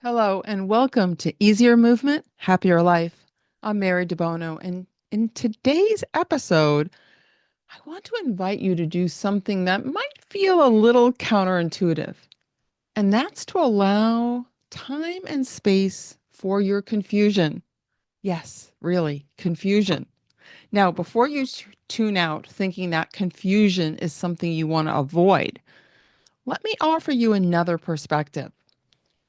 Hello and welcome to Easier Movement, Happier Life. I'm Mary Debono, and in today's episode, I want to invite you to do something that might feel a little counterintuitive, and that's to allow time and space for your confusion. Yes, really, confusion. Now, before you tune out thinking that confusion is something you want to avoid, let me offer you another perspective.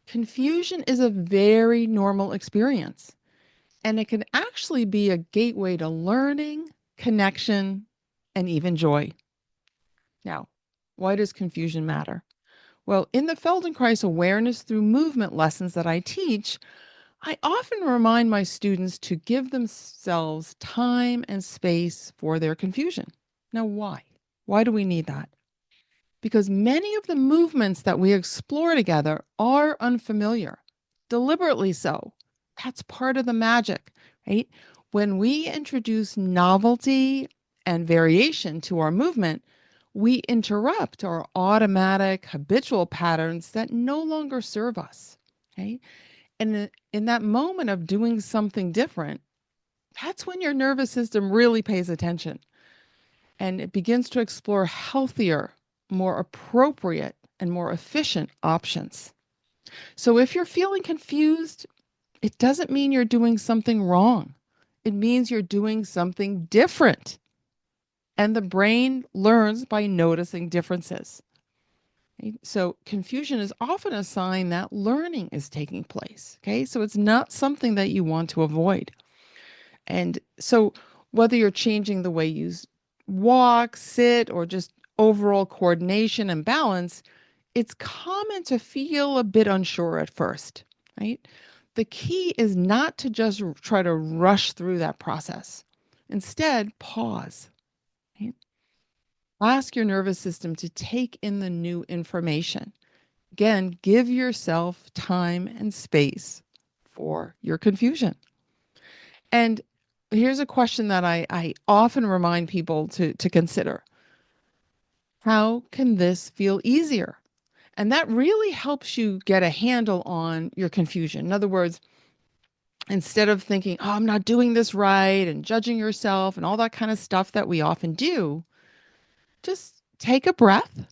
Confusion is a very normal experience, and it can actually be a gateway to learning, connection, and even joy. Now, why does confusion matter? Well, in the Feldenkrais awareness through movement lessons that I teach, I often remind my students to give themselves time and space for their confusion. Now, why? Why do we need that? Because many of the movements that we explore together are unfamiliar, deliberately so. That's part of the magic, right? When we introduce novelty and variation to our movement, we interrupt our automatic habitual patterns that no longer serve us. Okay. And in that moment of doing something different, that's when your nervous system really pays attention and it begins to explore healthier, more appropriate, and more efficient options. So if you're feeling confused, it doesn't mean you're doing something wrong. It means you're doing something different. And the brain learns by noticing differences. Right? So confusion is often a sign that learning is taking place. Okay. So it's not something that you want to avoid. And so whether you're changing the way you walk, sit, or just overall coordination and balance, it's common to feel a bit unsure at first, right? The key is not to just try to rush through that process. Instead, pause. Right? Ask your nervous system to take in the new information. Again, give yourself time and space for your confusion. And here's a question that I often remind people to consider. How can this feel easier? And that really helps you get a handle on your confusion. In other words, instead of thinking, oh, I'm not doing this right and judging yourself and all that kind of stuff that we often do, just take a breath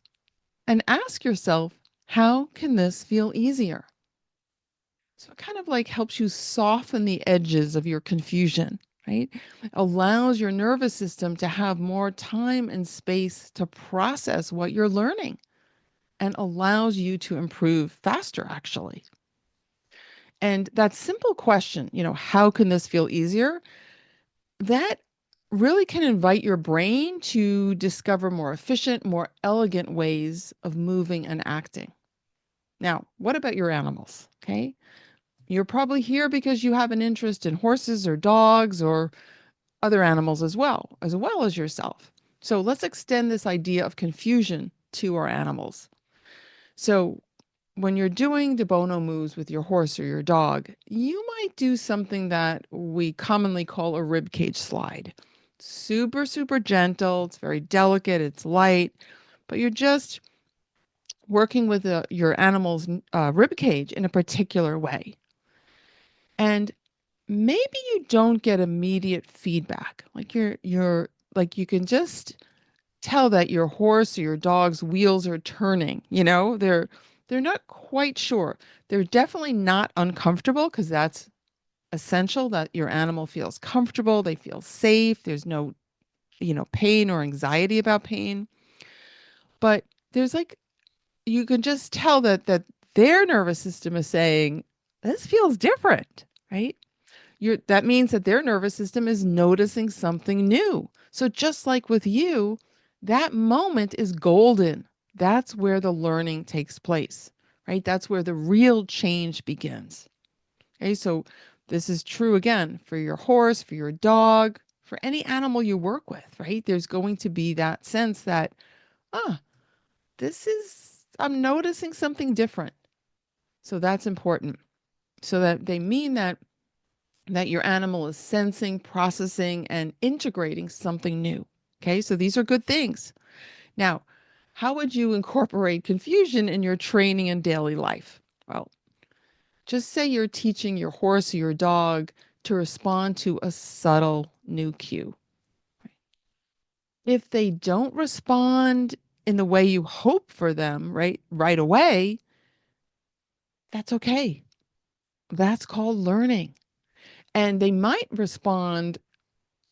and ask yourself, how can this feel easier? So it kind of like helps you soften the edges of your confusion, right? Allows your nervous system to have more time and space to process what you're learning and allows you to improve faster, actually. And that simple question, how can this feel easier? That really can invite your brain to discover more efficient, more elegant ways of moving and acting. Now, what about your animals? Okay. You're probably here because you have an interest in horses or dogs or other animals as well as yourself. So let's extend this idea of confusion to our animals. So when you're doing Debono moves with your horse or your dog, you might do something that we commonly call a rib cage slide. Super, super gentle. It's very delicate. It's light, but you're just working with your animal's rib cage in a particular way. And maybe you don't get immediate feedback. Like you're like you can just tell that your horse or your dog's wheels are turning, they're not quite sure. They're definitely not uncomfortable because that's essential that your animal feels comfortable, they feel safe, there's no, pain or anxiety about pain. But there's like you can just tell that their nervous system is saying this feels different, right? That means that their nervous system is noticing something new. So just like with you, that moment is golden. That's where the learning takes place, right? That's where the real change begins. Okay, so this is true again for your horse, for your dog, for any animal you work with, right? There's going to be that sense that, ah, I'm noticing something different. So that's important. So that they mean that your animal is sensing, processing, and integrating something new. Okay, so these are good things. Now, how would you incorporate confusion in your training and daily life? Well, Just say you're teaching your horse or your dog to respond to a subtle new cue. If they don't respond in the way you hope for them, right away, that's okay. That's called learning. And they might respond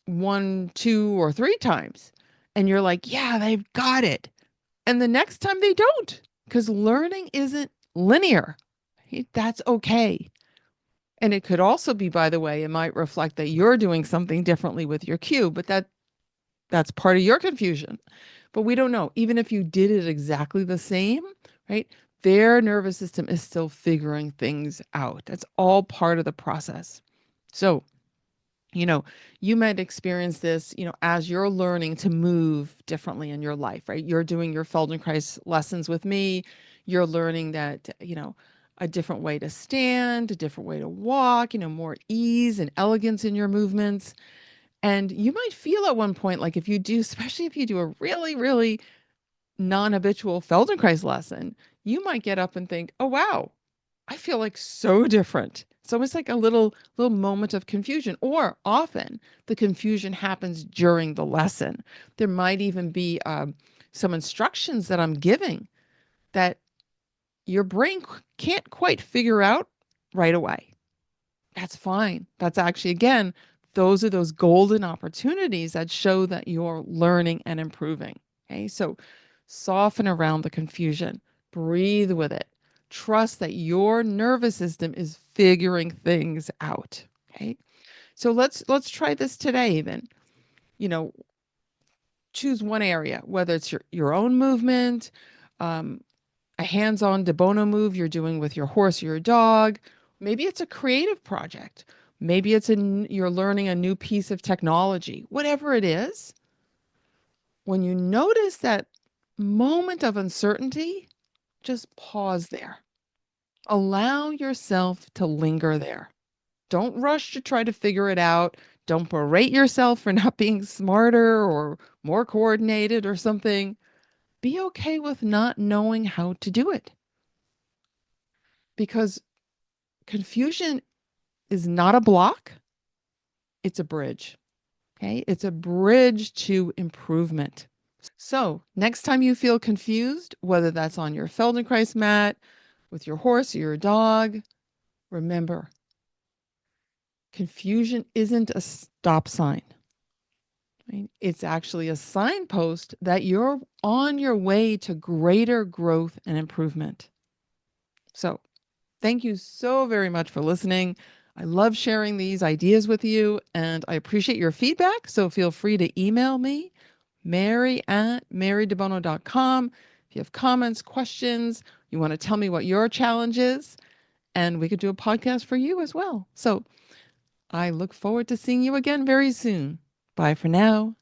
one, two, or three times. And you're like, yeah, they've got it. And the next time they don't, because learning isn't linear. That's okay. And it could also be, by the way, it might reflect that you're doing something differently with your cue, but that's part of your confusion. But we don't know. Even if you did it exactly the same, right? Their nervous system is still figuring things out. That's all part of the process. So, you know, you might experience this, as you're learning to move differently in your life, right? You're doing your Feldenkrais lessons with me. You're learning that, a different way to stand, a different way to walk, more ease and elegance in your movements. And you might feel at one point, like if you do, especially if you do a really, really non-habitual Feldenkrais lesson, you might get up and think, oh, wow, I feel like so different. It's almost like a little moment of confusion, or often the confusion happens during the lesson. There might even be some instructions that I'm giving that your brain can't quite figure out right away. That's fine. That's actually, again, those are those golden opportunities that show that you're learning and improving. Okay. So soften around the confusion, breathe with it. Trust that your nervous system is figuring things out. Okay. So let's try this today then. You know, choose one area, whether it's your own movement, um, a hands-on Debono move you're doing with your horse or your dog. Maybe it's a creative project. Maybe you're learning a new piece of technology. Whatever it is, when you notice that moment of uncertainty, just pause there. Allow yourself to linger there. Don't rush to try to figure it out. Don't berate yourself for not being smarter or more coordinated or something. Be okay with not knowing how to do it, because confusion is not a block, it's a bridge. Okay? It's a bridge to improvement. So, next time you feel confused, whether that's on your Feldenkrais mat, with your horse or your dog, remember, confusion isn't a stop sign. Right? It's actually a signpost that you're on your way to greater growth and improvement. So, thank you so very much for listening. I love sharing these ideas with you, and I appreciate your feedback. So feel free to email me, mary@marydebono.com. If you have comments, questions, you want to tell me what your challenge is, and we could do a podcast for you as well. So I look forward to seeing you again very soon. Bye for now.